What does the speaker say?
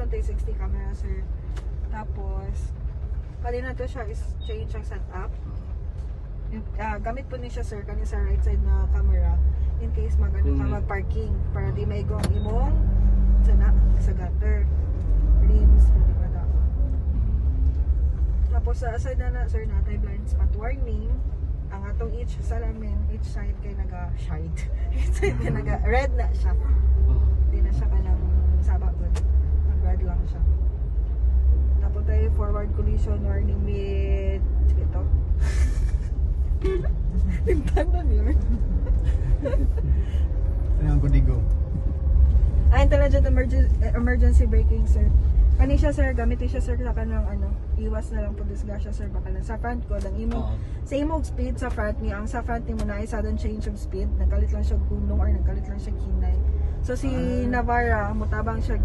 mount 360 camera sir. Tapos pali na to siya is change ang setup. Gamit po ni siya sir kani sa right side na camera in case magano ka mag-parking para di may gong imong sa gutter. Rims po di ba daw. Tapos sa side na sir natay blind spot warning. Ang atong each salamin, each side kay naga-shade. Each side kay naga-red na siya. Hindi na siya kanang sabak good. Nag-red lang siya. Tapos tayo forward collision warning with ito. Tingnan yun. Ano ang kodigo? Intelligent emergency braking sir. Kani siya sir, gamitin siya sir sa kanang iwas na lang po disgrasya sir baka lang sa front ko, sa imong speed sa front niya, ang sa front ni mo na ay sudden change of speed, nagkalit lang siya gulong or nagkalit lang siya kinay. So si Navara, mutabang siya